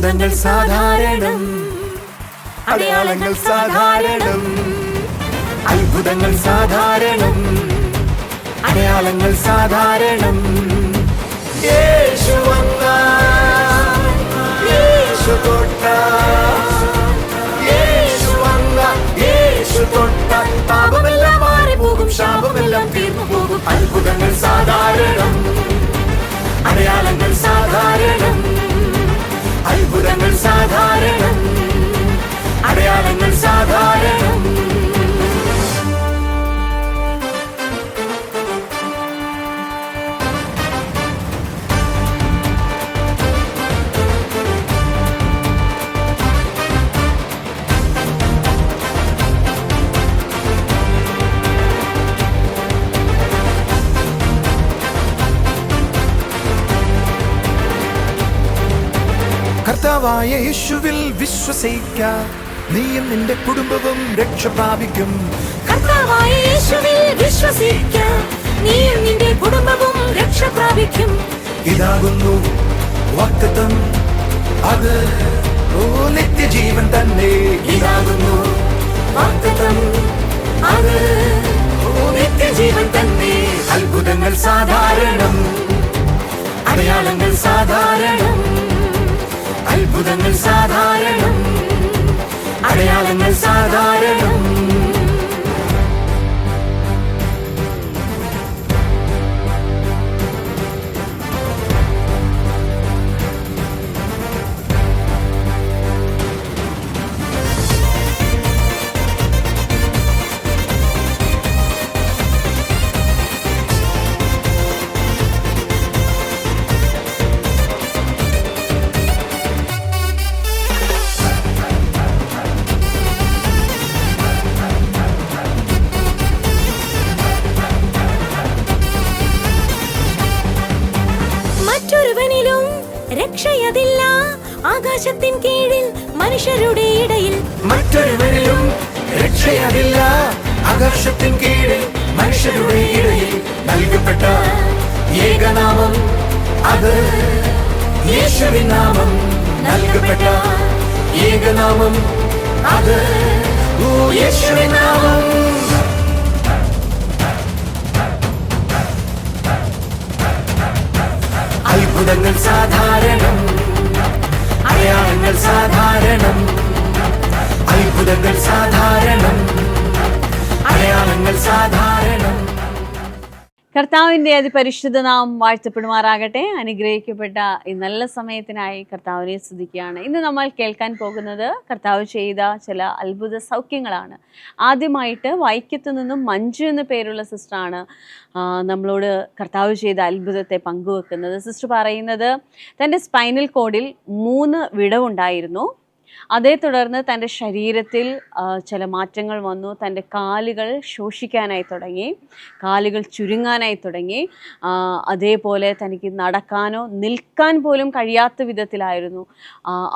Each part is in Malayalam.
അത്ഭുതങ്ങൾ സാധാരണം, അടയാളങ്ങൾ സാധാരണം. അത്ഭുതങ്ങൾ സാധാരണം, അടയാളങ്ങൾ സാധാരണം. യേശു വന്നാൽ, യേശു തൊട്ടാൽ, യേശു വന്നാൽ, യേശു തൊട്ടാൽ പാപമെല്ലാം മാറിപ്പോകും, ശാപമെല്ലാം തീർന്നു പോകും. അത്ഭുതങ്ങൾ സാധാരണം, അടയാളങ്ങൾ സാധാരണം. അത്ഭുതങ്ങൾ സാധാരണം, അടയാളങ്ങൾ സാധാരണം. കർത്താവായ യേശുവിൽ വിശ്വസിക്കാം, നീയും നിന്റെ കുടുംബവും രക്ഷ പ്രാപിക്കും. കർത്താവായ യേശുവിൽ വിശ്വസിക്കാം, നീയും നിന്റെ കുടുംബവും രക്ഷ പ്രാപിക്കും. ഇതാകുന്നു വാഗ്ദത്തം, അത് നിത്യജീവൻ തന്നെ. ഇതാകുന്നു വാഗ്ദത്തം, അത് നിത്യജീവൻ തന്നെ. അത്ഭുതങ്ങൾ സാധാരണം, അടയാളങ്ങൾ സാധാരണം. അത്ഭുതങ്ങൾ സാധാരണം, അടയാളങ്ങൾ സാധാരണം. രക്ഷയതില്ല ആകാശത്തിൻ കീഴിൽ മനുഷ്യരുടെ ഇടയിൽ. മറ്റൊരുവനിലും രക്ഷയതില്ല ആകാശത്തിൻ കീഴിൽ മനുഷ്യരുടെ ഇടയിൽ. നൽകപ്പെട്ട ഏകനാമം, അത് യേശുവിൻ നാമം. നൽകപ്പെട്ട ഏകനാമം, അത് യേശുവിൻ നാമം. അത്ഭുതങ്ങൾ സാധാരണം, അടയാളങ്ങൾ സാധാരണം. അത്ഭുതങ്ങൾ സാധാരണം, അടയാളങ്ങൾ സാധാരണം. കർത്താവിൻ്റെ അതിപരിശുദ്ധ നാമം വാഴ്ത്തപ്പെടുമാറാകട്ടെ. അനുഗ്രഹിക്കപ്പെട്ട ഈ നല്ല സമയത്തിനായി കർത്താവിനെ സ്തുതിക്കുകയാണ്. ഇന്ന് നമ്മൾ കേൾക്കാൻ പോകുന്നത് കർത്താവ് ചെയ്ത ചില അത്ഭുത സൗഖ്യങ്ങളാണ്. ആദ്യമായിട്ട് വൈക്കത്തു നിന്നും മഞ്ജു എന്ന പേരുള്ള സിസ്റ്ററാണ് നമ്മളോട് കർത്താവ് ചെയ്ത അത്ഭുതത്തെ പങ്കുവെക്കുന്നത്. സിസ്റ്റർ പറയുന്നത് തൻ്റെ സ്പൈനൽ കോഡിൽ 3 വിടവുണ്ടായിരുന്നു. അതേ തുടർന്ന് തൻ്റെ ശരീരത്തിൽ ചില മാറ്റങ്ങൾ വന്നു. തൻ്റെ കാലുകൾ ശോഷിക്കാനായി തുടങ്ങി, കാലുകൾ ചുരുങ്ങാനായി തുടങ്ങി. അതേപോലെ തനിക്ക് നടക്കാനോ നിൽക്കാൻ പോലും കഴിയാത്ത വിധത്തിലായിരുന്നു.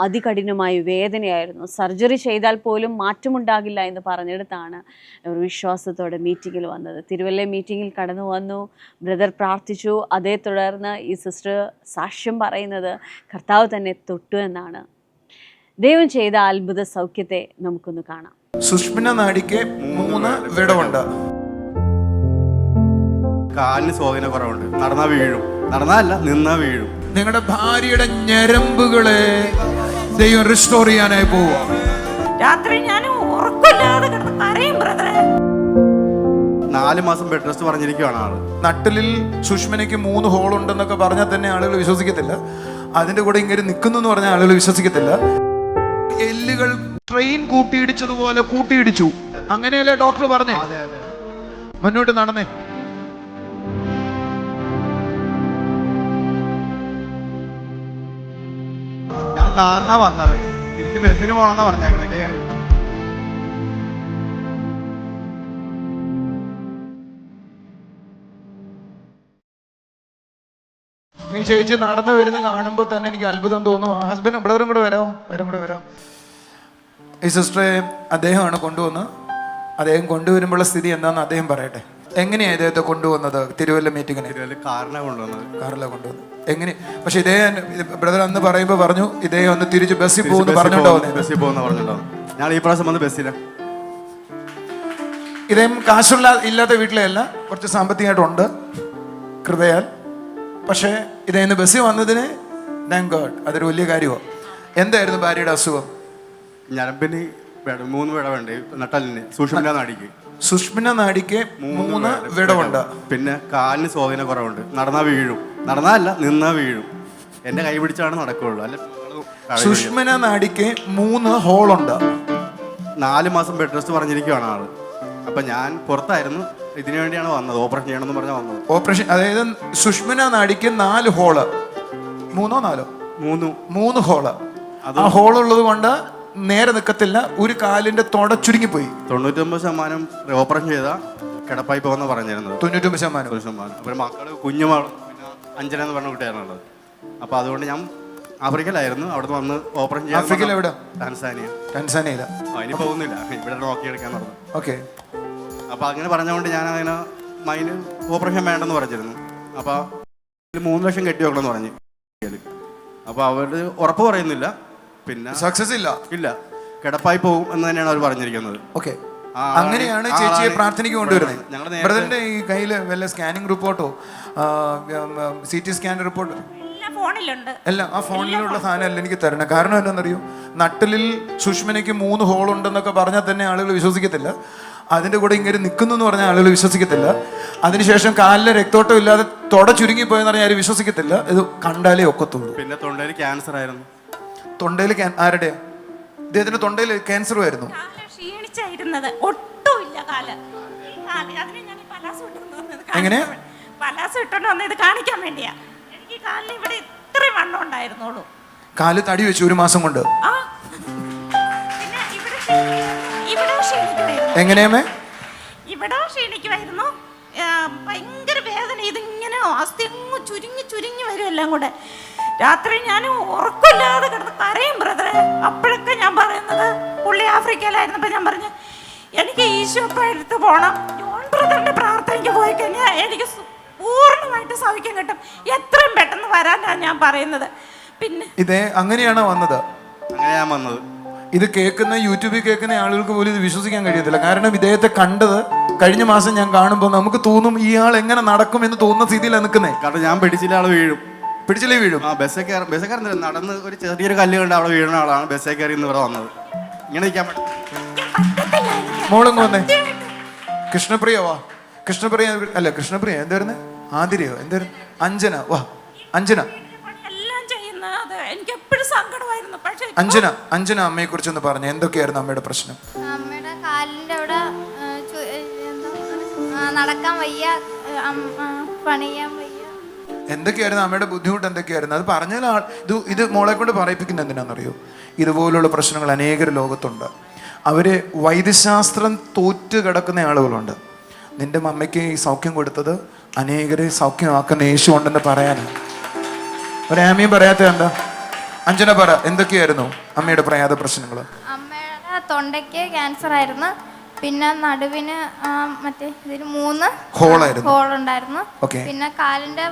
അതികഠിനമായ വേദനയായിരുന്നു. സർജറി ചെയ്താൽ പോലും മാറ്റമുണ്ടാകില്ല എന്ന് പറഞ്ഞെടുത്താണ് ഒരു വിശ്വാസത്തോടെ മീറ്റിങ്ങിൽ വന്നത്. തിരുവല്ല മീറ്റിങ്ങിൽ കടന്നു വന്നു. ബ്രദർ പ്രാർത്ഥിച്ചു. അതേ തുടർന്ന് ഈ സിസ്റ്റർ സാക്ഷ്യം പറയുന്നത് കർത്താവ് തന്നെ തൊട്ടു എന്നാണ്. ദൈവം ചെയ്ത അത്ഭുത സൗഖ്യത്തെ നമുക്കൊന്ന് കാണാം. സുഷ്മിന നാടിക്ക് 3 വിടവുണ്ട്. കാലിന് സ്വാധീന കുറവുണ്ട്. നടന്നാ വീഴും, നടന്നല്ല നിന്നാ വീഴും. നിങ്ങളുടെ ഭാര്യയുടെ ഞരമ്പുകളെ ദൈവം റിസ്റ്റോർ ചെയ്യാനായി പോവും. രാത്രി ഞാൻ ഉറക്കമില്ലാതെ കിടന്ന് കരയും ബ്രദറെ. 4 മാസം ബെഡ് റെസ്റ്റ് പറഞ്ഞിരിക്കുകയാണ് ആള്. നട്ടലിൽ സുഷ്മിനയ്ക്ക് 3 ഹോൾ ഉണ്ടെന്നൊക്കെ പറഞ്ഞാൽ തന്നെ ആളുകൾ വിശ്വസിക്കത്തില്ല. അതിന്റെ കൂടെ ഇങ്ങനെ നിൽക്കുന്നു എന്ന് പറഞ്ഞാൽ ആളുകൾ വിശ്വസിക്കത്തില്ല. എല്ലുകൾ ട്രെയിൻ കൂട്ടിയിടിച്ചതുപോലെ കൂട്ടിയിടിച്ചു. അങ്ങനെയല്ലേ ഡോക്ടർ പറഞ്ഞേ? മുന്നോട്ട് നടന്നേ. ഞാൻ കാരണ വന്നത് എനിക്ക് ബസ്സിന് പോകണമെന്നാ പറഞ്ഞേ. ഈ ചേച്ചി നടന്നു വരുന്ന കാണുമ്പോൾ തന്നെ എനിക്ക് അത്ഭുതം തോന്നും. ഹസ്ബൻഡും ബ്രദറും കൂടെ വരാം. ഈ സിസ്റ്ററെ അദ്ദേഹമാണ് കൊണ്ടുവന്ന്. അദ്ദേഹം കൊണ്ടുവരുമ്പോഴുള്ള സ്ഥിതി എന്താണെന്ന് അദ്ദേഹം പറയട്ടെ. എങ്ങനെയാ ഇദ്ദേഹത്തെ കൊണ്ടുവന്നത് തിരുവല്ല മീറ്റിങ്ങിന്? തിരുവല്ല കാറിനെ കൊണ്ടുവന്നത്. കാറിലാണ് കൊണ്ടുവന്നത്. എങ്ങനെ? പക്ഷെ ബ്രദർ അന്ന് പറയുമ്പോൾ പറഞ്ഞു ഇദ്ദേഹം ഒന്ന് തിരിച്ച് ബസ്സിൽ പോകുന്നു പറഞ്ഞിട്ടോ? ബസ്സിൽ പോകുന്ന പറഞ്ഞിട്ടോ. ഞാൻ ഈ പ്രാവശ്യം വന്ന് ബസ്സില. ഇദ്ദേഹം ഇല്ലാത്ത വീട്ടിലെയല്ല, കുറച്ച് സാമ്പത്തികമായിട്ടുണ്ട് കൃപയാൽ. പക്ഷേ ഇദ്ദേഹം ബസ്സിൽ വന്നതിന് താങ്ക് ഗോഡ്, അതൊരു വലിയ കാര്യമാണ്. എന്തായിരുന്നു ഭാര്യയുടെ അസുഖം? ഞരമ്പിന് 3 വിടവുണ്ട് നട്ടലിന്, സുഷുമ്നാ നാഡിക്ക്. സുഷ്മിന നാഡിക്ക് 3 വിടവുണ്ട്. പിന്നെ കാലിന് സ്വാധീന കുറവുണ്ട്. നടന്നാ വീഴും. നടന്നാല്ല, നിന്നാ വീഴും. എന്റെ കൈ പിടിച്ചാണ് നടക്കുള്ളൂ. അല്ല, സുഷ്മിന നാഡിക്ക് 3 ഹോളുണ്ട്. 4 മാസം ബെഡ് റെസ്റ്റ് പറഞ്ഞിരിക്കുകയാണ് ആള്. അപ്പൊ ഞാൻ പുറത്തായിരുന്നു, ഇതിനു വേണ്ടിയാണ് വന്നത്. ഓപ്പറേഷൻ ചെയ്യണമെന്ന് പറഞ്ഞാൽ വന്നത്. ഓപ്പറേഷൻ, അതായത് സുഷ്മിന നാഡിക്ക് 4 ഹോള്, 3 ഹോള്. ആ ഹോളുള്ളത് കൊണ്ട് നേരെ നിൽക്കത്തില്ല, ഒരു കാലിന്റെ തൊട ചുരുങ്ങിപ്പോയി. 99% ഓപ്പറേഷൻ ചെയ്താ കിടപ്പായി പോകുന്ന പറഞ്ഞിരുന്നത്. 99%. അപ്പൊ മക്കള് കുഞ്ഞുമകളും പിന്നെ അഞ്ജന എന്ന് പറഞ്ഞ കുട്ടിയാണുള്ളത്. അപ്പൊ അതുകൊണ്ട് ഞാൻ ആഫ്രിക്കയിലായിരുന്നു. അവിടെ വന്ന് ഓപ്പറേഷൻ ചെയ്യാൻ. ആഫ്രിക്കയിൽ എവിടെ? ടാൻസാനിയ. അതിന് പോകുന്നില്ല, ഇവിടെ നോക്കിയെടുക്കാൻ പറഞ്ഞു. ഓക്കെ. അപ്പൊ അങ്ങനെ പറഞ്ഞുകൊണ്ട് ഞാൻ അതിന് മൈന് ഓപ്പറേഷൻ വേണ്ടെന്ന് പറഞ്ഞിരുന്നു. അപ്പൊ 3 ലക്ഷം കെട്ടി വെക്കണമെന്ന് പറഞ്ഞു. അപ്പൊ അവര് ഉറപ്പ് പറയുന്നില്ല. പിന്നെ സക്സസ് ഇല്ല, കിടപ്പായി പോകും എന്ന് തന്നെയാണ് അവർ പറഞ്ഞിരിക്കുന്നത്. ഓക്കെ. അങ്ങനെയാണ് ചേച്ചിയെ പ്രാർത്ഥനയ്ക്ക് കൊണ്ടുവരുന്നത്. ബ്രദറിന്റെ ഈ കയ്യിൽ വല്ല സ്കാനിങ് റിപ്പോർട്ടോ CT സ്കാൻ റിപ്പോർട്ടോ എല്ലാം ആ ഫോണിലുള്ള സാധനം എനിക്ക് തരണം. കാരണം എന്താണെന്നറിയോ, നട്ടലിൽ സുഷ്മനയ്ക്ക് 3 ഹോൾ ഉണ്ടെന്നൊക്കെ പറഞ്ഞാൽ തന്നെ ആളുകൾ വിശ്വസിക്കത്തില്ല. അതിൻ്റെ കൂടെ ഇങ്ങനെ നിൽക്കുന്നു എന്ന് പറഞ്ഞാൽ ആളുകൾ വിശ്വസിക്കത്തില്ല. അതിനുശേഷം കാലിലെ രക്തോട്ടം ഇല്ലാതെ തൊട ചുരുങ്ങിപ്പോയെന്ന് പറഞ്ഞാൽ ആരും വിശ്വസിക്കത്തില്ല. ഇത് കണ്ടാലേ ഒക്കത്തുള്ളൂ. പിന്നെ തൊണ്ടയിൽ ക്യാൻസർ ആയിരുന്നു. തൊണ്ടയിൽ ആരുടെയാ? ഇദ്ദേഹത്തിന്റെ തൊണ്ടയിൽ ക്യാൻസറും ആയിരുന്നു. ക്ഷീണിച്ചായിരുന്നത് ഒട്ടുമില്ല കാല്. എങ്ങനെ? പലാസം ഇട്ടോണ്ട് വന്നത് കാണിക്കാൻ വേണ്ടിയാ. എനിക്ക് കാലിന് ഇവിടെ ഇത്രയും വണ്ണം ഉണ്ടായിരുന്നുള്ളൂ. കാല് തടി വെച്ചു 1 മാസം കൊണ്ട്. പിന്നെ ഇവിടെ ക്ഷീണിക്കുമായിരുന്നു. എങ്ങനെയാമേ? ഇവിടെ ക്ഷീണിക്കുമായിരുന്നു. ഭയങ്കര വേദന. ഇതിങ്ങനെ അസ്ഥി ചുരുങ്ങി വരും എല്ലാം കൂടെ. രാത്രി ഞാൻ ഉറക്കമില്ലാതെ കിടന്ന് കരയും ബ്രദറെ. അപ്പോഴൊക്കെ ഞാൻ പറയുന്നത്, പുള്ളി ആഫ്രിക്കയിലായിരുന്നപ്പോൾ ഞാൻ പറഞ്ഞു എനിക്ക് ഈശോപ്പ എടുത്ത് പോകണം. ജോൺ ബ്രദറിന്റെ പ്രാർത്ഥനയ്ക്ക് പോയി കഴിഞ്ഞാൽ എനിക്ക് പൂർണ്ണമായിട്ട് സൗഖ്യം കിട്ടും. എത്രയും പെട്ടെന്ന് വരാനാണ് ഞാൻ പറയുന്നത്. പിന്നെ ഇതേ അങ്ങനെയാണോ വന്നത്? അങ്ങനെ ഞാൻ വന്നത്. ഇത് കേൾക്കുന്ന യൂട്യൂബിൽ കേൾക്കുന്ന ആളുകൾക്ക് പോലും ഇത് വിശ്വസിക്കാൻ കഴിയത്തില്ല. കാരണം ഇദ്ദേഹത്തെ കണ്ടത് കഴിഞ്ഞ മാസം ഞാൻ കാണുമ്പോൾ നമുക്ക് തോന്നും ഇയാൾ എങ്ങനെ നടക്കും എന്ന് തോന്നുന്ന സ്ഥിതിയിലാണ് നിൽക്കുന്നത്. കാരണം ഞാൻ പിടിച്ചില്ല, ആള് വീഴും. പിടിച്ചില്ലേ വീഴും. ബസ്സേ കയറി നടന്ന് ഒരു ചെറിയൊരു കല്ല് കണ്ട് അവിടെ വീഴുന്ന ആളാണ്. ബസ്സേ കയറി ഇന്ന് ഇവിടെ വന്നത്. ഇങ്ങനെ നിൽക്കാൻ പറ്റും. മോളങ്ങ് വന്നേ. കൃഷ്ണപ്രിയ വാ. കൃഷ്ണപ്രിയ അല്ല, കൃഷ്ണപ്രിയ എന്തായിരുന്നു? ആതിരയോ എന്തായിരുന്നു? അഞ്ജന വാ. അഞ്ജന. അഞ്ജന അമ്മയെ കുറിച്ചൊന്ന് പറഞ്ഞു. എന്തൊക്കെയായിരുന്നു അമ്മയുടെ പ്രശ്നം? അമ്മയുടെ കാലിന്റെ അവിടെ നടക്കാൻ വയ്യ, പണിയാൻ വയ്യ. എന്തൊക്കെയായിരുന്നു അമ്മയുടെ ബുദ്ധിമുട്ട്? എന്തൊക്കെയായിരുന്നു അത് പറഞ്ഞാൽ ഇത് മോളെ കൊണ്ട് പറയിപ്പിക്കുന്ന എന്തിനാണെന്നറിയോ? ഇതുപോലുള്ള പ്രശ്നങ്ങൾ അനേകർ ലോകത്തുണ്ട്. അവര് വൈദ്യശാസ്ത്രം തോറ്റ് കിടക്കുന്ന ആളുകളുണ്ട്. നിന്റെ അമ്മയ്ക്ക് ഈ സൗഖ്യം കൊടുത്തത് അനേകരെ സൗഖ്യമാക്കുന്ന യേശു ഉണ്ടെന്ന് പറയാനാണ്. ഒരാമയും പറയാത്ത എന്താ? അഞ്ജന പറ, എന്തൊക്കെയായിരുന്നു അമ്മയുടെ പ്രയാത പ്രശ്നങ്ങൾ? അമ്മയുടെ തൊണ്ടയ്ക്ക് ക്യാൻസർ ആയിരുന്നു. പിന്നെ നടുവിന് മറ്റേ ഇതിന് 3 ഹോളുണ്ടായിരുന്നു. പിന്നെ കാലിന്റെ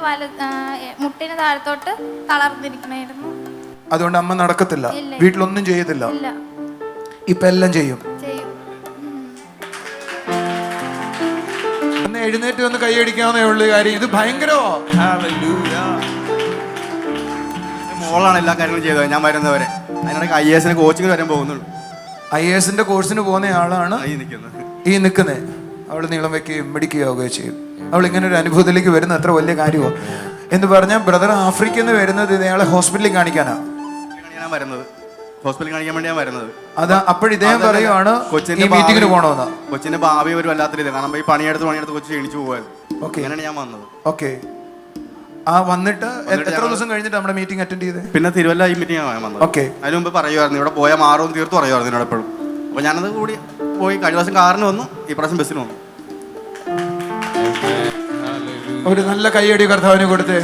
മുട്ടിന് താഴത്തോട്ട് തളർന്നിരിക്കണായിരുന്നു. അതുകൊണ്ട് അമ്മ നടക്കത്തില്ല, വീട്ടിലൊന്നും ചെയ്യത്തില്ല. ഇപ്പൊ എല്ലാം ചെയ്യും. എഴുന്നേറ്റ് വന്ന് കൈയടിക്കാവുന്നേ ഉള്ളു കാര്യം. ഇത് ഭയങ്കരമോ? മോളാണ് എല്ലാ കാര്യങ്ങളും ചെയ്തത്. ഞാൻ വരുന്നവരെ അതിനിടയ്ക്ക് IAS കോച്ചിങ് വരാൻ പോകുന്നുള്ളൂ. IAS കോഴ്സിന് പോകുന്ന ആളാണ് ഈ നിൽക്കുന്നത്. അവൾ നീളം വയ്ക്കുകയും മിടിക്കുകയോ ചെയ്യും. അവൾ ഇങ്ങനെ ഒരു അനുഭവത്തിലേക്ക് വരുന്ന എത്ര വലിയ കാര്യമാണ് എന്ന് പറഞ്ഞാൽ, ബ്രദർ ആഫ്രിക്കയിൽ നിന്ന് വരുന്നത് ഇയാളെ ഹോസ്പിറ്റലിൽ കാണിക്കാനാ ഹോസ്പിറ്റലിൽ കാണിക്കാൻ വേണ്ടി ഞാൻ വരുന്നത്. അതാ അപ്പോഴിദ്ദേഹം പറയുവാണ് ഈ മീറ്റിങ്ങിന് പോകണമെന്ന്. കൊച്ചിന്റെ ഭാവി ഒരു വല്ലാത്ത രീതി. കാരണം ഈ പണിയെടുത്ത് കൊച്ചു ക്ഷീണിച്ചു പോകുമായിരുന്നു. അങ്ങനെയാണ് ഞാൻ വന്നത്. ഓക്കെ. വന്നിട്ട് എത്ര ദിവസം കഴിഞ്ഞിട്ട് നമ്മുടെ മീറ്റിംഗ് അറ്റൻഡ് ചെയ്തത്? പിന്നെ തിരുവല്ല ഈ മീറ്റിംഗ് വന്നത്. ഓക്കെ. അതിന് മുമ്പ് പറയുമായിരുന്നു ഇവിടെ പോയാൽ മാറും തീർത്ത് പറയുമായിരുന്നു എന്നോട് എപ്പോഴും. അപ്പൊ ഞാനത് കൂടി പോയി. കഴിഞ്ഞ ദിവസം കാറിന് വന്നു, ഈ പ്രാവശ്യം ബസ്സിന് വന്നു. ഒരു നല്ല കൈയടി കർത്താവിന് കൊടുത്തേ.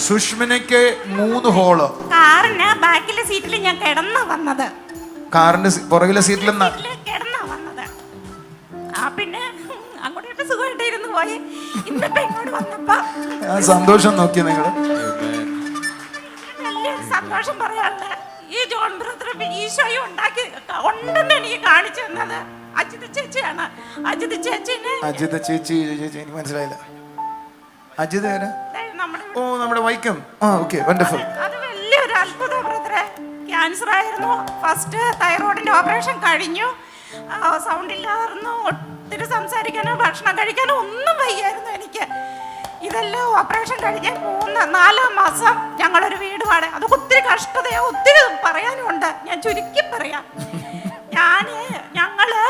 സുഷ്മിനയ്ക്ക് 3 ഹോള്. കാറിന് ബാക്കിലെ സീറ്റിൽ ഞാൻ കിടന്നാ വന്നത്. കാറിന്റെ പുറകിലെ സീറ്റിൽ കിടന്നാ വന്നത്. പിന്നെ അങ്ങോട്ട് സുഖമായിട്ട് ഇരുന്ന് പോയി. ഇന്നിപ്പോ ഇങ്ങോട്ട് വന്നപ്പോ ആ സന്തോഷം നോക്കിയ നിങ്ങള് വലിയൊരു സന്തോഷം പറയാനുള്ള ഈ ജോൺ ബ്രദർ ഈശോയും ഉണ്ടാക്കി ഉണ്ടെന്ന് എനിക്ക് കാണിച്ചു തന്നത് അജിത ചേച്ചിയാണ്. അജിത ചേച്ചിനെ അജിത ചേച്ചി എനിക്ക് മനസ്സിലായില്ല. അജിത ആരാ? നമ്മുടെ ഓ നമ്മുടെ വൈക്കം. ആ ഓക്കെ വണ്ടർഫുൾ. അത് വലിയൊരു അത്ഭുത ബ്രദറെ. ക്യാൻസർ ആയിരുന്നു. ഫസ്റ്റ് തൈറോയിഡിന്റെ ഓപ്പറേഷൻ കഴിഞ്ഞു. സൗണ്ട് ഇല്ലായിരുന്നു. ഒത്തിരി സംസാരിക്കാനോ ഭക്ഷണം കഴിക്കാനോ ഒന്നും വയ്യായിരുന്നു എനിക്ക്. ഇതെല്ലാം ഓപ്പറേഷൻ കഴിഞ്ഞ് 4 മാസം ഞങ്ങളൊരു വീട് വാടക. അതൊക്കെ ഒത്തിരി കഷ്ടതയോ ഒത്തിരി പറയാനുണ്ട്. ഞാൻ ചുരുക്കി പറയാം. ഞങ്ങള്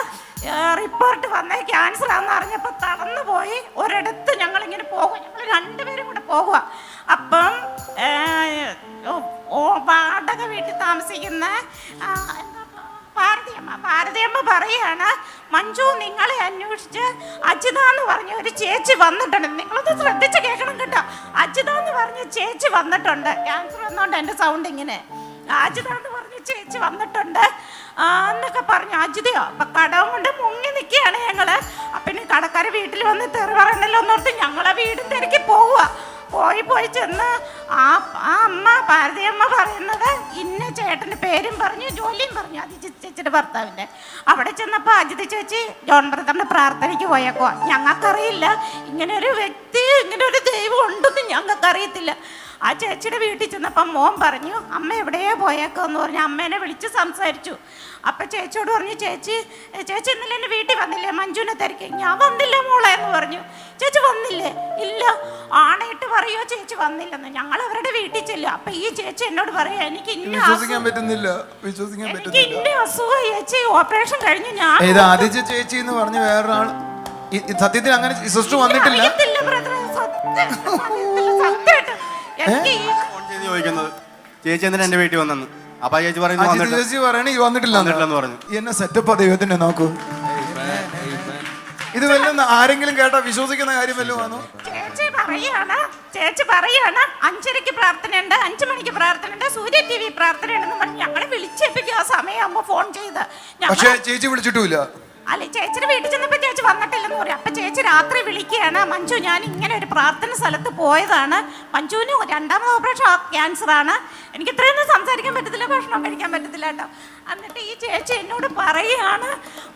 റിപ്പോർട്ട് വന്നേ ക്യാൻസർ ആണെന്ന് അറിഞ്ഞപ്പോൾ തളർന്നു പോയി. ഒരിടത്ത് ഞങ്ങളിങ്ങനെ പോകും. ഞങ്ങൾ 2 പേരും കൂടെ പോകുക. അപ്പം വാടക വീട്ടിൽ താമസിക്കുന്ന ഭാരതിയമ്മ പറയാണ്, മഞ്ജു നിങ്ങളെ അന്വേഷിച്ച് അജിത എന്ന് പറഞ്ഞ ഒരു ചേച്ചി വന്നിട്ടുണ്ട്. നിങ്ങളൊന്ന് ശ്രദ്ധിച്ച് കേൾക്കണം കേട്ടോ. അജിത എന്ന് പറഞ്ഞ ചേച്ചി വന്നിട്ടുണ്ട്. ക്യാൻസർ വന്നോണ്ട് എൻ്റെ സൗണ്ട് ഇങ്ങനെ. അജിത എന്ന് പറഞ്ഞ ചേച്ചി വന്നിട്ടുണ്ട് എന്നൊക്കെ പറഞ്ഞു. അജിതയോ അപ്പൊ കടവും കൊണ്ട് മുങ്ങി നിൽക്കുകയാണ് ഞങ്ങള്. പിന്നെ കടക്കാര് വീട്ടിൽ വന്ന് തെറി പറയണല്ലോ എന്നോർത്ത് ഞങ്ങളെ വീടും തിരക്കി പോവുക. പോയി ചെന്ന് ആ അമ്മ ഭാരതിയമ്മ പറയുന്നത് ഇന്ന ചേട്ടൻ്റെ പേരും പറഞ്ഞു ജോലിയും പറഞ്ഞു അജിത ചേച്ചിയുടെ ഭർത്താവിൻ്റെ. അവിടെ ചെന്നപ്പോൾ അജിത ചേച്ചി ജോൺ ബ്രദറിൻ്റെ പ്രാർത്ഥനയ്ക്ക് പോയേക്കോ. ഞങ്ങൾക്കറിയില്ല ഇങ്ങനെ ഒരു വ്യക്തി, ഇങ്ങനെ ഒരു ദൈവം ഉണ്ടെന്ന് ഞങ്ങൾക്കറിയത്തില്ല. ആ ചേച്ചിയുടെ വീട്ടിൽ ചെന്നപ്പം മോൻ പറഞ്ഞു അമ്മ എവിടെയോ പോയേക്കോന്ന് പറഞ്ഞു. അമ്മേനെ വിളിച്ച് സംസാരിച്ചു. അപ്പം ചേച്ചിയോട് പറഞ്ഞു, ചേച്ചി ഇന്നലെ എൻ്റെ വീട്ടിൽ വന്നില്ലേ മഞ്ജുവിനെ തിരക്കി? ഞാൻ വന്നില്ല മോളെ എന്ന് പറഞ്ഞു. ചേച്ചി വന്നില്ലേ? ഇല്ല. ആണയിട്ട് പറയോ ചേച്ചി വന്നില്ലെന്ന്. ഞങ്ങൾ അവരുടെ വീട്ടിൽ ചെല്ലും. അപ്പൊ ഈ ചേച്ചി എന്നോട് പറയാ എനിക്ക് ഇന്ന അസുഖം ചേച്ചി, ഓപ്പറേഷൻ കഴിഞ്ഞ് ഞാൻ ചേച്ചി എന്ന് പറഞ്ഞ വേറൊരാൾ സത്യത്തിൽ അങ്ങനെ സിസ്റ്റർ വന്നിട്ടില്ല. ഫോൺ ചെയ്ത് ചോദിക്കുന്നത് ചേച്ചി എന്തിനാ എന്റെ വീട്ടിൽ വന്നെന്ന്. അപ്പൊ ചേച്ചി ചേച്ചി പറയണേ വന്നിട്ടില്ലെന്ന് പറഞ്ഞു. എന്നെ സെറ്റപ്പ് ദൈവത്തിന്റെ നോക്കൂ. ഇത് വല്ലതും ആരെങ്കിലും കേട്ടാ വിശ്വസിക്കുന്ന കാര്യം വല്ലതും ആണോ? ചേച്ചി പറയാണ് 5:30 പ്രാർത്ഥനയുണ്ട്, 5 മണിക്ക് പ്രാർത്ഥനയുണ്ട്, സൂര്യ TV പ്രാർത്ഥനയുണ്ടെന്ന് പറഞ്ഞ് ഞങ്ങളെ വിളിച്ചേപ്പിക്കും. ആ സമയമാകുമ്പോ ഫോൺ ചെയ്ത്. പക്ഷേ ചേച്ചി വിളിച്ചിട്ടുമില്ല. അല്ലെ ചേച്ചിയുടെ വീട്ടിൽ ചെന്നപ്പോ ചേച്ചി വന്നിട്ടില്ലെന്ന് പറയും. അപ്പൊ ചേച്ചി രാത്രി വിളിക്കുകയാണ്, മഞ്ജു ഞാൻ ഇങ്ങനെ ഒരു പ്രാർത്ഥന സ്ഥലത്ത് പോയതാണ്. മഞ്ജുവിന് 2ാമത് ഓപ്പറേഷൻ ക്യാൻസർ ആണ്. എനിക്ക് ഇത്രയൊന്നും സംസാരിക്കാൻ പറ്റത്തില്ല, ഭക്ഷണം കഴിക്കാൻ പറ്റത്തില്ല കേട്ടോ. എന്നിട്ട് ഈ ചേച്ചി എന്നോട് പറയുകയാണ്,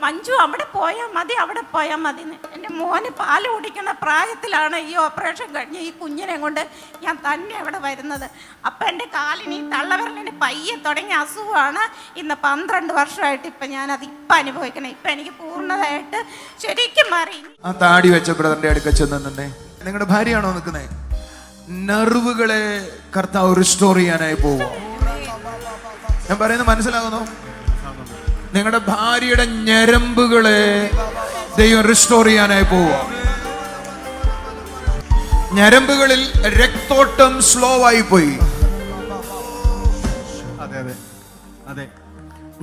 മഞ്ജു അവിടെ പോയാൽ മതി, അവിടെ പോയാൽ മതി എന്ന്. എൻ്റെ മോന് പാല് കുടിക്കുന്ന പ്രായത്തിലാണ് ഈ ഓപ്പറേഷൻ കഴിഞ്ഞ് ഈ കുഞ്ഞിനെ കൊണ്ട് ഞാൻ തന്നെ അവിടെ വരുന്നത്. അപ്പം എൻ്റെ കാലിന് തള്ളവിരലിന് പയ്യെ തുടങ്ങിയ അസുഖമാണ്. ഇന്ന് 12 വർഷമായിട്ട് ഇപ്പം ഞാനത് ഇപ്പം അനുഭവിക്കണം. ഇപ്പം എനിക്ക് പൂർണ്ണമായിട്ട് ശരിക്കും മാറി. ആ താടി വെച്ച ബ്രദറിന്റെ അടുക്ക ചെന്നെ നിങ്ങളുടെ ഭാര്യയാണോ നിൽക്കുന്നത്? നെർവുകളെ കർത്താവ് റിസ്റ്റോർ ചെയ്യാനായി പോവുക. ഞാൻ പറയുന്നത് മനസ്സിലാകുന്നു? നിങ്ങളുടെ ഭാര്യയുടെ ഞരമ്പുകളെ ദൈവം റിസ്റ്റോർ ചെയ്യാനായി പോവുക. ഞരമ്പുകളിൽ രക്തോട്ടം സ്ലോ ആയി പോയി.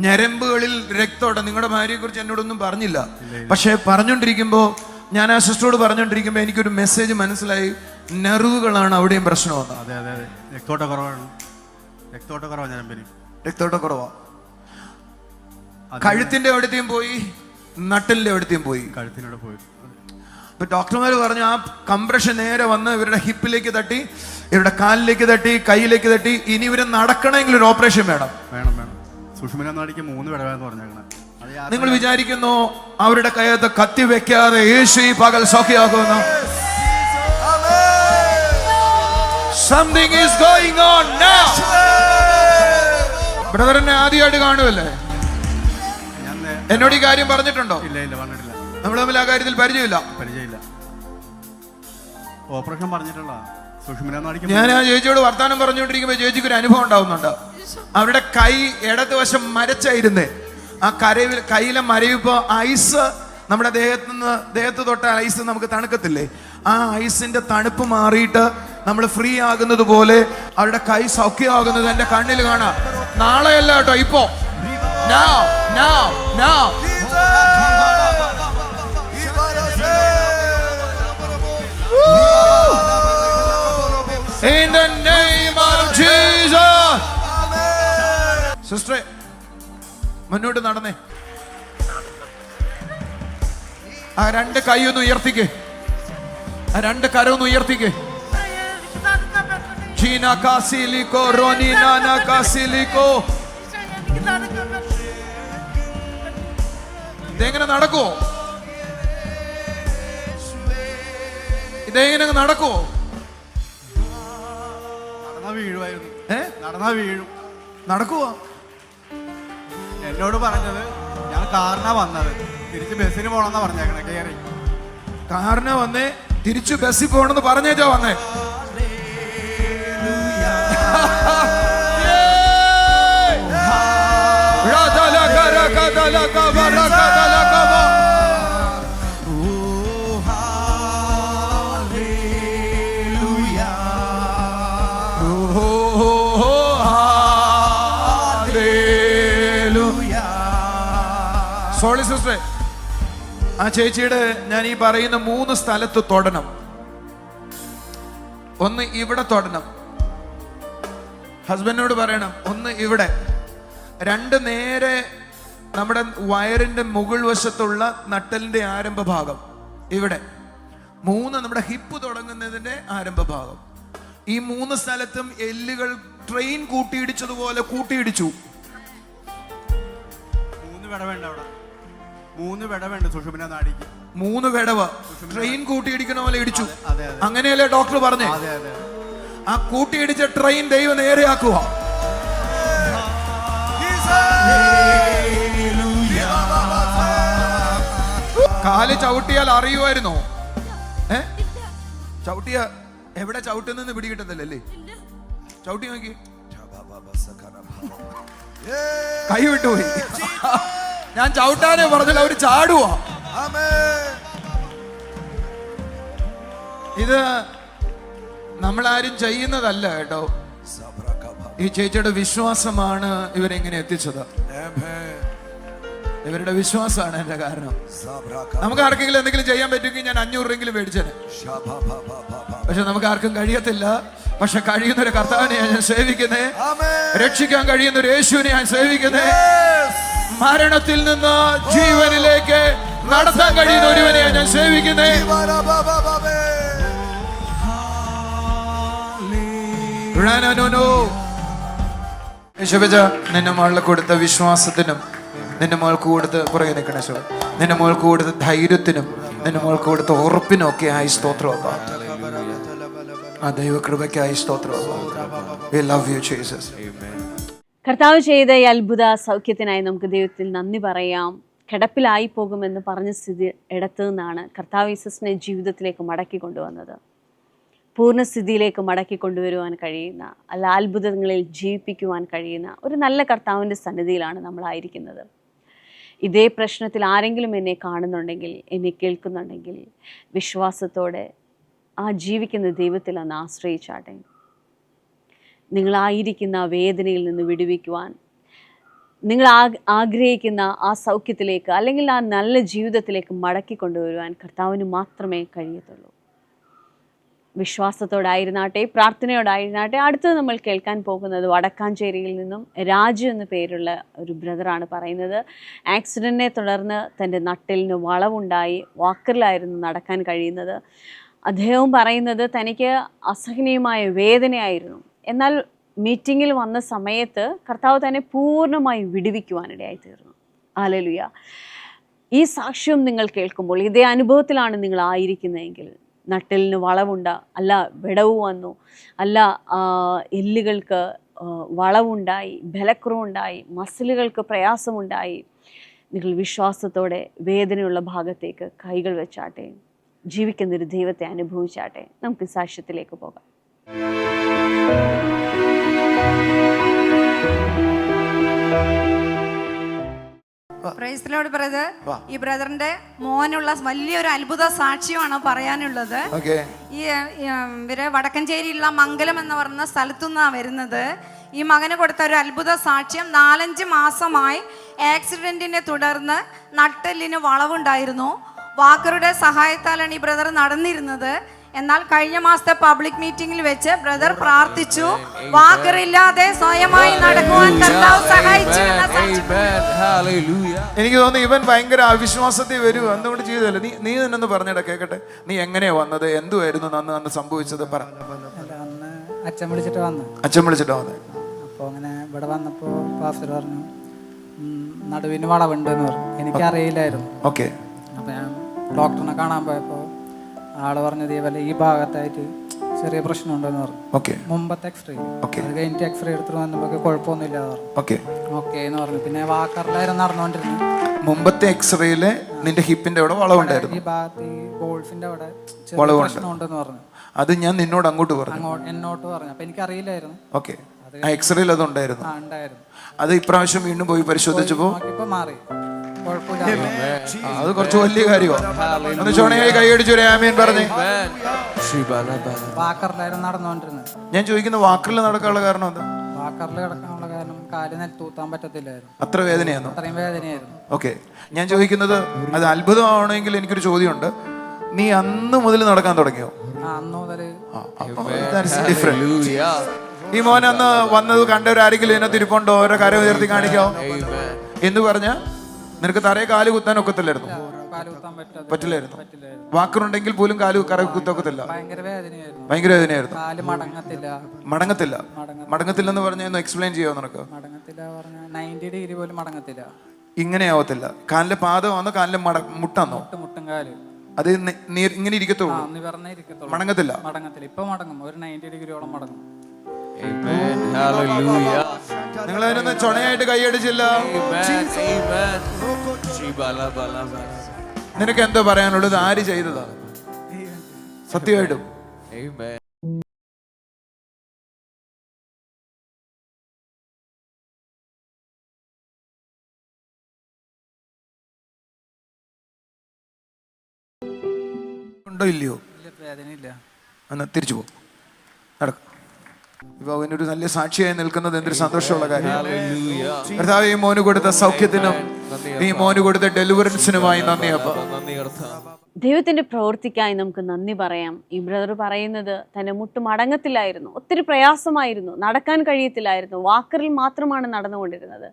ഞരമ്പുകളിൽ രക്തോട്ടം. നിങ്ങളുടെ ഭാര്യയെ കുറിച്ച് എന്നോടൊന്നും പറഞ്ഞില്ല, പക്ഷെ പറഞ്ഞോണ്ടിരിക്കുമ്പോ ഞാൻ ആ സിസ്റ്ററോട് പറഞ്ഞോണ്ടിരിക്കുമ്പോ എനിക്കൊരു മെസ്സേജ് മനസ്സിലായി. നെർവുകളാണ് അവിടെയും പ്രശ്നം. രക്തോട്ടക്കുറവാ. കഴുത്തിന്റെ എവിടത്തെയും പോയി, നട്ടലിന്റെ എവിടത്തെയും പോയി. കഴുത്തിനോട് പോയി. ഇപ്പൊ ഡോക്ടർമാർ പറഞ്ഞു ആ കംപ്രഷൻ നേരെ വന്ന് ഇവരുടെ ഹിപ്പിലേക്ക് തട്ടി, ഇവരുടെ കാലിലേക്ക് തട്ടി, കൈയിലേക്ക് തട്ടി. ഇനി ഇവര് നടക്കണമെങ്കിൽ ഒരു ഓപ്പറേഷൻ വേണം. സുഷ്മിന നാടിക്ക് 3 വിടവെന്ന് പറഞ്ഞേക്കണം. നിങ്ങൾ വിചാരിക്കുന്നു അവരുടെ കയ്യത്ത് കത്തി വെക്കാതെ യേശു ഈ പകൽ സൗഖ്യമാകുന്നു? Something is going on now. ബ്രദറിനെ ആദ്യമായിട്ട് കാണുമല്ലേ? എന്നോട് ഈ കാര്യം പറഞ്ഞിട്ടുണ്ടോ? ഇല്ല പറഞ്ഞിട്ടില്ല. നമ്മൾ തമ്മിൽ ആ കാര്യത്തിൽ പരിചയമില്ല. ഓപ്പറേഷൻ പറഞ്ഞിട്ടുള്ള ഞാൻ ആ ചേച്ചിയോട് വർത്താനം പറഞ്ഞുകൊണ്ടിരിക്കുമ്പോ ചേച്ചിക്ക് ഒരു അനുഭവം ഉണ്ടാവുന്നുണ്ട്. അവരുടെ കൈ ഇടതുവശം മരച്ചായിരുന്നേ. ആ കയ്യിലെ മരവിപ്പോ ഐസ് നമ്മുടെ ദേഹത്ത് തൊട്ട ഐസ് നമുക്ക് തണുക്കത്തില്ലേ? ആ ഐസിന്റെ തണുപ്പ് മാറിയിട്ട് നമ്മൾ ഫ്രീ ആകുന്നത് പോലെ അവരുടെ കൈ സൗഖ്യമാകുന്നത് എന്റെ കണ്ണിൽ കാണാം. നാളെയല്ല കേട്ടോ, ഇപ്പോ. In the name of Jesus. സിസ്റ്ററെ മുന്നോട്ട് നടന്നേ. ആ 2 കൈ ഒന്ന് ഉയർത്തിക്കേ. രണ്ട് കരമൊന്ന് ഉയർത്തിക്കേ. ചീന കാസിലിക്കോ റോനിനാന കാസിലിക്കോ. ഇതെങ്ങനെ നടക്കുവോ? ഇതെങ്ങനെ നടക്കുവോ? വീഴുമായിരുന്നു. നടന്നാ വീഴും. നടക്കുവോ? എന്നോട് പറഞ്ഞത് ഞാൻ കാറിനാ വന്നത്, തിരിച്ച് ബസ്സിന് പോകണമെന്നാ പറഞ്ഞേക്കണേ. കയറി കാറിന് വന്നേ, തിരിച്ചു ബസ്സിൽ പോകണമെന്ന് പറഞ്ഞേച്ചാ വന്നേ. സോളി സിസ്റ്ററെ, ആ ചേച്ചിയുടെ ഞാൻ ഈ പറയുന്ന 3 സ്ഥലത്ത് തൊടണം. ഒന്ന് ഇവിടെ തൊടണം, ഹസ്ബൻഡിനോട് പറയണം. ഒന്ന് ഇവിടെ, 2 നേരെ നമ്മുടെ വയറിന്റെ മുകൾ വശത്തുള്ള നട്ടലിന്റെ ആരംഭ ഭാഗം ഇവിടെ, 3 നമ്മുടെ ഹിപ്പ് തുടങ്ങുന്നതിന്റെ ആരംഭ ഭാഗം. ഈ 3 സ്ഥലത്തും എല്ലുകൾ ട്രെയിൻ കൂട്ടിയിടിച്ചതുപോലെ കൂട്ടിയിടിച്ചു. 3 വിടവുണ്ട് അവിടെ, 3 വിടവുണ്ട് സുഷുമ്ന നാടിക്ക്. 3 വിടവ് ട്രെയിൻ കൂട്ടിയിടിക്കുന്ന പോലെ ഇടിച്ചു. അതെ, അതെ. അങ്ങനെയല്ലേ ഡോക്ടർ പറഞ്ഞേ? അതെ, അതെ. ആ കൂട്ടിയിടിച്ച ട്രെയിൻ ദൈവം നേരെയാക്കുക. കാല് ചവിട്ടിയാൽ അറിയുമായിരുന്നോ? ചവിട്ടിയ എവിടെ ചവിട്ടുന്നെന്ന് പിടികിട്ടുന്നില്ലല്ലേ? ചവിട്ടി നോക്കി, കൈ വിട്ടുപോയി. ഞാൻ ചവിട്ടാനേ പറഞ്ഞില്ല, അവര് ചാടുവാ. ഇത് നമ്മളാരും ചെയ്യുന്നതല്ല കേട്ടോ. ഈ ചേച്ചിയുടെ വിശ്വാസമാണ് ഇവരെങ്ങനെ എത്തിച്ചത്. ഇവരുടെ വിശ്വാസമാണ് എന്റെ കാരണം. നമുക്ക് ആർക്കെങ്കിലും എന്തെങ്കിലും ചെയ്യാൻ പറ്റുമെങ്കിൽ ഞാൻ 500 രൂപയെങ്കിലും മേടിച്ചേനെ. പക്ഷെ നമുക്ക് ആർക്കും കഴിയത്തില്ല. പക്ഷെ കഴിയുന്ന ഒരു കർത്താവിനെ ഞാൻ സേവിക്കുന്നേ, രക്ഷിക്കാൻ കഴിയുന്ന ഒരു യേശുവിനെ ഞാൻ സേവിക്കുന്നേ, മരണത്തിൽ നിന്ന് ജീവനിലേക്ക് നടത്താൻ കഴിയുന്ന ഒരുവനെ ഞാൻ സേവിക്കുന്നേ. നിന്റെ മോളിൽ കൊടുത്ത വിശ്വാസത്തിനും, നിന്റെ മോൾക്ക് കൊടുത്ത് പുറകെ നിൽക്കണേ ശോ, നിന്റെ മോൾക്ക് കൊടുത്ത ധൈര്യത്തിനും, നിന്റെ മോൾക്ക് കൊടുത്ത ഉറപ്പിനും ഒക്കെ ആയി സ്തോത്രം. ആ ദൈവകൃപയ്ക്കായി സ്തോത്രം. We love you, Jesus. കർത്താവ് ചെയ്ത ഈ അത്ഭുത സൗഖ്യത്തിനായി നമുക്ക് ദൈവത്തിൽ നന്ദി പറയാം. കിടപ്പിലായി പോകുമെന്ന് പറഞ്ഞ സ്ഥിതി ഇടത്തു നിന്നാണ് കർത്താവ് യേശുവിനെ ജീവിതത്തിലേക്ക് മടക്കി കൊണ്ടുവന്നത്. പൂർണ്ണസ്ഥിതിയിലേക്ക് മടക്കി കൊണ്ടുവരുവാൻ കഴിയുന്ന, അല്ല അത്ഭുതങ്ങളിൽ ജീവിപ്പിക്കുവാൻ കഴിയുന്ന ഒരു നല്ല കർത്താവിൻ്റെ സന്നിധിയിലാണ് നമ്മളായിരിക്കുന്നത്. ഇതേ പ്രശ്നത്തിൽ ആരെങ്കിലും എന്നെ കാണുന്നുണ്ടെങ്കിൽ, എന്നെ കേൾക്കുന്നുണ്ടെങ്കിൽ, വിശ്വാസത്തോടെ ആ ജീവിക്കുന്ന ദൈവത്തിൽ ഒന്ന് ആശ്രയിച്ചാട്ടെ. നിങ്ങളായിരിക്കുന്ന വേദനയിൽ നിന്ന് വിടുവിക്കുവാൻ, നിങ്ങൾ ആഗ്രഹിക്കുന്ന ആ സൗഖ്യത്തിലേക്ക്, അല്ലെങ്കിൽ ആ നല്ല ജീവിതത്തിലേക്ക് മടക്കി കൊണ്ടുവരുവാൻ കർത്താവിന് മാത്രമേ കഴിയത്തുള്ളൂ. വിശ്വാസത്തോടായിരുന്നാട്ടെ, പ്രാർത്ഥനയോടായിരുന്നാട്ടെ. അടുത്തത് നമ്മൾ കേൾക്കാൻ പോകുന്നത് വടക്കാഞ്ചേരിയിൽ നിന്നും രാജു എന്ന പേരുള്ള ഒരു ബ്രദറാണ് പറയുന്നത്. ആക്സിഡൻറ്റിനെ തുടർന്ന് തൻ്റെ നട്ടിലിന് വളവുണ്ടായി വാക്കറിലായിരുന്നു നടക്കാൻ കഴിയുന്നത്. അദ്ദേഹവും പറയുന്നത് തനിക്ക് അസഹനീയമായ വേദനയായിരുന്നു. എന്നാൽ മീറ്റിങ്ങിൽ വന്ന സമയത്ത് കർത്താവ് തന്നെ പൂർണ്ണമായി വിടുവിക്കുവാനിടയായി തീർന്നു. ഹല്ലേലൂയ. ഈ സാക്ഷ്യം നിങ്ങൾ കേൾക്കുമ്പോൾ, ഇതേ അനുഭവത്തിലാണ് നിങ്ങൾ ആയിരിക്കുന്നതെങ്കിൽ, നട്ടിലിന് വളവുണ്ട, അല്ല വിടവ് വന്നു, അല്ല എല്ലുകൾക്ക് വളവുണ്ടായി, ബലക്കുറവുണ്ടായി, മസിലുകൾക്ക് പ്രയാസമുണ്ടായി, നിങ്ങൾ വിശ്വാസത്തോടെ വേദനയുള്ള ഭാഗത്തേക്ക് കൈകൾ വെച്ചാട്ടെ. ജീവിക്കുന്നൊരു ദൈവത്തെ അനുഭവിച്ചാട്ടെ. നമുക്ക് സാക്ഷ്യത്തിലേക്ക് പോകാം. Praise lord brother. ഈ ബ്രദറിന്റെ മോനുള്ള വലിയൊരു അത്ഭുത സാക്ഷ്യമാണ് പറയാനുള്ളത്. ഈ ഇവര് വടക്കഞ്ചേരിയിലുള്ള മംഗലം എന്ന് പറയുന്ന സ്ഥലത്തു നിന്നാണ് വരുന്നത്. ഈ മകന് കൊടുത്ത ഒരു അത്ഭുത സാക്ഷ്യം, 4-5 മാസമായി ആക്സിഡന്റിനെ തുടർന്ന് നട്ടെല്ലിന് വളവുണ്ടായിരുന്നു. വാക്കറുടെ സഹായത്താലാണ് ഈ ബ്രദർ നടന്നിരുന്നത്. എന്നാൽ കഴിഞ്ഞ മാസത്തെ പബ്ലിക് മീറ്റിംഗിൽ വെച്ച് ബ്രദർ പ്രാർത്ഥിച്ചു, വാക്കറില്ലാതെ സ്വയമായി നടക്കുവാൻ കർത്താവ് സഹായിച്ചു എന്ന സാക്ഷ്യം. എനിക്ക് തോന്നുന്നു ഇവൻ ഭയങ്കര അവിശ്വാസത്തിൽ വരൂ, എന്തുകൊണ്ട് ചെയ്തല്ലേ? നീ തന്നെ ഒന്ന് പറഞ്ഞിട കേക്കട്ടെ, നീ എങ്ങനെയാ വന്നത്, എന്തുവായിരുന്നു അന്ന് സംഭവിച്ചത്? പറ. അന്ന് അച്ഛൻ വിളിച്ചിട്ട് വന്നു. അച്ഛൻ വിളിച്ചിട്ടാ വന്നത്? അപ്പോൾ അങ്ങനെ ഇവിടെ വന്നപ്പോൾ പാസ്റ്റർ പറഞ്ഞു നടുവിന് വളവുണ്ടെന്ന് പറഞ്ഞു. എനിക്കറിയില്ലായിരുന്നു. ഓക്കെ. അപ്പോൾ ഞാൻ ഡോക്ടറിനെ കാണാൻ പോയപ്പോൾ ആള് പറഞ്ഞത് ഇതുപോലെ ഈ ഭാഗത്തായിട്ട് ചെറിയ പ്രശ്നമുണ്ടെന്ന് പറഞ്ഞു. ഓക്കെ. മുമ്പത്തെ എക്സ്റേ അത് കഴിഞ്ഞിട്ട് എക്സ്റേ എടുത്തിട്ട് വന്നപ്പോൾ കുഴപ്പമൊന്നുമില്ല പറഞ്ഞു. ഓക്കെ ഓക്കെ എന്ന് പറഞ്ഞു. പിന്നെ വാക്കറിലായിരുന്നു നടന്നുകൊണ്ടിരുന്നത്. മുമ്പത്തെ എക്സ്റേയില് നിന്റെ ഹിപ്പിന്റെ അവിടെ വളവുണ്ടായിരുന്നു, ഈ ഭാഗത്ത് ഈ ഗോൾഫിന്റെ അവിടെ ചെറിയ പ്രശ്നമുണ്ടെന്ന് പറഞ്ഞു. അത് ഞാൻ നിന്നോട് അങ്ങോട്ട് പറഞ്ഞു, എന്നോട്ട് പറഞ്ഞു. അപ്പൊ എനിക്കറിയില്ലായിരുന്നു. ഓക്കെ. ആ എക്സ്റേയിൽ അത് ഉണ്ടായിരുന്നു. അത് ഇപ്രാവശ്യം വീണ്ടും പോയി പരിശോധിച്ചപ്പോ മാറി, കുഴപ്പമില്ല. അത് കുറച്ച് വലിയ കാര്യമാണ്. ഒന്ന് ചോണയായി കൈയടിച്ചു ആമീൻ പറഞ്ഞേ. വാക്കറിലായിരുന്നു നടന്നുകൊണ്ടിരുന്നത്. ഞാൻ ചോദിക്കുന്ന വാക്കറിൽ നടക്കാനുള്ള കാരണം എന്താ? വാക്കറിൽ കിടക്കാനുള്ള കാരണം കാല് നെൽത്തൂത്താൻ പറ്റത്തില്ലായിരുന്നു. അത്ര വേദനയായിരുന്നു? അത്രയും വേദനയായിരുന്നു. ഓക്കെ. ഞാൻ ചോദിക്കുന്നത് അത് അത്ഭുതമാണെങ്കിൽ എനിക്കൊരു ചോദ്യമുണ്ട്. നീ അന്ന് മുതൽ നടക്കാൻ തുടങ്ങിയോ? അന്ന് മുതൽ. ഈ മോൻ അന്ന് വന്നത് കണ്ടവരാരെങ്കിലും ഇതിനകത്ത് ഇരിപ്പുണ്ടോ? ഓരോ കാര്യം ഉയർത്തി കാണിക്കോ എന്ന് പറഞ്ഞ നിനക്ക് തറയെ കാല് കുത്താൻ ഒക്കത്തില്ലായിരുന്നു? പറ്റില്ലായിരുന്നു. വാക്കറുണ്ടെങ്കിൽ പോലും കാല് കുത്തൊക്കത്തില്ല. ഭയങ്കര വേദനയായിരുന്നു. ഭയങ്കര വേദനയായിരുന്നു. മടങ്ങത്തില്ല. മടങ്ങത്തില്ലെന്ന് പറഞ്ഞ ഒന്ന് എക്സ്പ്ലെയിൻ ചെയ്യാമോ നിനക്ക്? മടങ്ങത്തില്ല പറഞ്ഞ 90 ഡിഗ്രി പോലും മടങ്ങത്തില്ല. ഇങ്ങനെ ആവത്തില്ല. കാലിന്റെ പാദമാണോ കാലിന്റെ മുട്ടാന്നോ? മുട്ടും കാല് അത് ഇങ്ങനെ ഇരിക്കത്തുള്ളൂ, മടങ്ങത്തില്ല. ഇപ്പൊ മടങ്ങും, ഒരു 90 ഡിഗ്രിയോളം മടങ്ങും. നിങ്ങൾ അതിനൊന്ന് ചൊണയായിട്ട് കൈയടിച്ചില്ല. നിനക്ക് എന്താ പറയാനുള്ളത്? ആര് ചെയ്തതാ? സത്യമായിട്ടും ഉണ്ടോ ഇല്ലയോ? വേദനയില്ല. എന്നാ തിരിച്ചു പോകും, നടക്കും. ഇപ്പൊ അവനൊരു നല്ല സാക്ഷിയായി നിൽക്കുന്നത് എന്തൊരു സന്തോഷമുള്ള കാര്യം. കർത്താവ് ഈ മോന് കൊടുത്ത സൗഖ്യത്തിനും ഈ മോന് കൊടുത്ത ഡെലിവറൻസിനുമായി നന്ദി. അപ്പൊ ദൈവത്തിന്റെ പ്രവൃത്തിക്കായി നമുക്ക് നന്ദി പറയാം. ഈ ബ്രദർ പറയുന്നത് തന്റെ മുട്ട് മടങ്ങത്തില്ലായിരുന്നു, ഒത്തിരി പ്രയാസമായിരുന്നു, നടക്കാൻ കഴിയത്തില്ലായിരുന്നു, വാക്കറിൽ മാത്രമാണ് നടന്നുകൊണ്ടിരുന്നത്.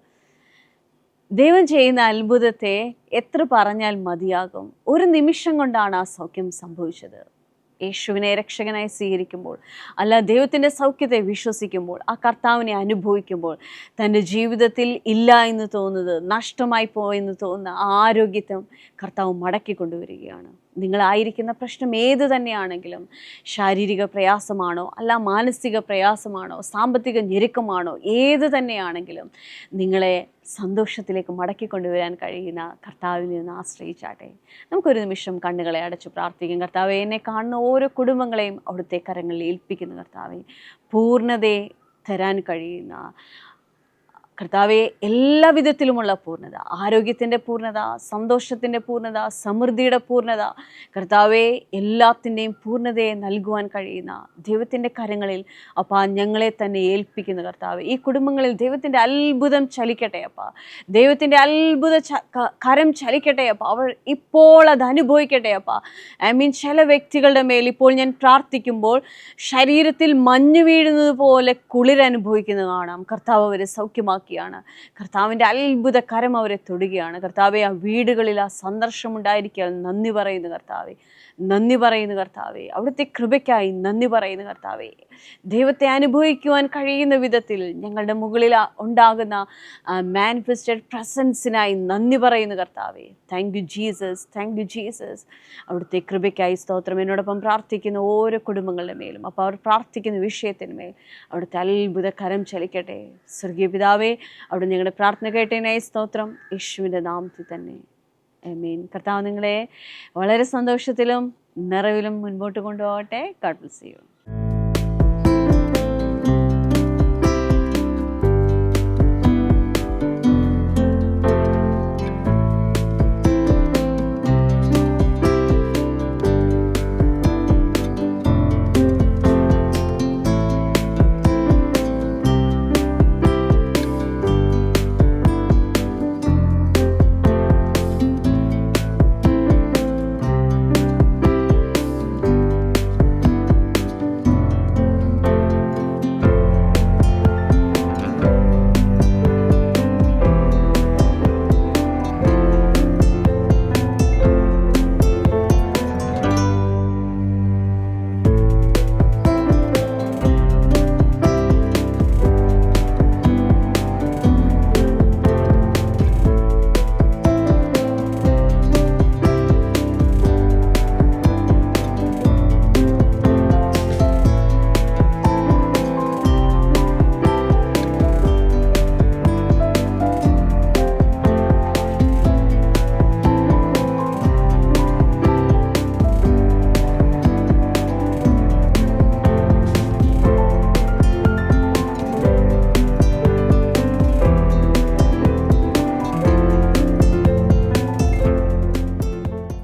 ദൈവം ചെയ്യുന്ന അത്ഭുതത്തെ എത്ര പറഞ്ഞാൽ മതിയാകും. ഒരു നിമിഷം കൊണ്ടാണ് ആ സൗഖ്യം സംഭവിച്ചത്. യേശുവിനെ രക്ഷകനായി സ്വീകരിക്കുമ്പോൾ, അല്ല ദൈവത്തിൻ്റെ സൗഖ്യത്തെ വിശ്വസിക്കുമ്പോൾ, ആ കർത്താവിനെ അനുഭവിക്കുമ്പോൾ തൻ്റെ ജീവിതത്തിൽ ഇല്ല എന്ന് തോന്നുന്നത്, നഷ്ടമായി പോയെന്ന് തോന്നുന്ന ആരോഗ്യത്തെ കർത്താവ് മടക്കി കൊണ്ടുവരികയാണ്. നിങ്ങളായിരിക്കുന്ന പ്രശ്നം ഏത് തന്നെയാണെങ്കിലും, ശാരീരിക പ്രയാസമാണോ അല്ല മാനസിക പ്രയാസമാണോ സാമ്പത്തിക ഞെരുക്കമാണോ ഏത് തന്നെയാണെങ്കിലും നിങ്ങളെ സന്തോഷത്തിലേക്ക് മടക്കിക്കൊണ്ടുവരാൻ കഴിയുന്ന കർത്താവിൽ നിന്ന് ആശ്രയിച്ചാട്ടെ. നമുക്കൊരു നിമിഷം കണ്ണുകളെ അടച്ചു പ്രാർത്ഥിക്കും. കർത്താവെ, എന്നെ കാണുന്ന ഓരോ കുടുംബങ്ങളെയും അവിടുത്തെ കരങ്ങളിൽ ഏൽപ്പിക്കുന്നു. കർത്താവെ, പൂർണ്ണതയെ തരാൻ കഴിയുന്ന കർത്താവെ, എല്ലാ വിധത്തിലുമുള്ള പൂർണ്ണത, ആരോഗ്യത്തിൻ്റെ പൂർണ്ണത, സന്തോഷത്തിൻ്റെ പൂർണ്ണത, സമൃദ്ധിയുടെ പൂർണ്ണത, കർത്താവെ എല്ലാത്തിൻ്റെയും പൂർണ്ണതയെ നൽകുവാൻ കഴിയുന്ന ദൈവത്തിൻ്റെ കരങ്ങളിൽ അപ്പാ ഞങ്ങളെ തന്നെ ഏൽപ്പിക്കുന്നു. കർത്താവെ, ഈ കുടുംബങ്ങളിൽ ദൈവത്തിൻ്റെ അത്ഭുതം ചലിക്കട്ടെ അപ്പാ, ദൈവത്തിൻ്റെ അത്ഭുത കരം ചലിക്കട്ടെ അപ്പാ, അവർ ഇപ്പോൾ അത് അനുഭവിക്കട്ടെ അപ്പാ. ചില വ്യക്തികളുടെ മേൽ ഇപ്പോൾ ഞാൻ പ്രാർത്ഥിക്കുമ്പോൾ ശരീരത്തിൽ മഞ്ഞ് വീഴുന്നത് പോലെ കുളിരനുഭവിക്കുന്നത് കാണാം. കർത്താവ് അവരെ സൗഖ്യമാക്കി. കർത്താവിൻ്റെ അത്ഭുത കരം അവരെ തൊടുകയാണ്. കർത്താവെ, ആ വീടുകളിൽ ആ സന്ദർശനം ഉണ്ടായിരിക്കാൻ നന്ദി പറയുന്നു കർത്താവെ, നന്ദി പറയുന്നു കർത്താവെ. അവിടുത്തെ കൃപയ്ക്കായി നന്ദി പറയുന്നു കർത്താവെ. ദൈവത്തെ അനുഭവിക്കുവാൻ കഴിയുന്ന വിധത്തിൽ ഞങ്ങളുടെ മുകളിൽ ഉണ്ടാകുന്ന മാനിഫെസ്റ്റഡ് പ്രസൻസിനായി നന്ദി പറയുന്നു കർത്താവെ. Thank you Jesus, thank you Jesus. അവിടുത്തെ കൃപയ്ക്കായി സ്തോത്രം. എന്നോടൊപ്പം പ്രാർത്ഥിക്കുന്ന ഓരോ കുടുംബങ്ങളുടെ മേലും, അപ്പോൾ അവർ പ്രാർത്ഥിക്കുന്ന വിഷയത്തിന്മേൽ അവിടുത്തെ അത്ഭുത കരം ചലിക്കട്ടെ. സ്വർഗീയ പിതാവേ, അവിടെ ഞങ്ങളുടെ പ്രാർത്ഥന കേട്ടതിനായി സ്തോത്രം. യേശുവിൻ്റെ നാമത്തിൽ തന്നെ ആമേൻ. കർത്താവ് നിങ്ങളെ വളരെ സന്തോഷത്തിലും നിറവിലും മുൻപോട്ട് കൊണ്ടുപോകട്ടെ. God bless you.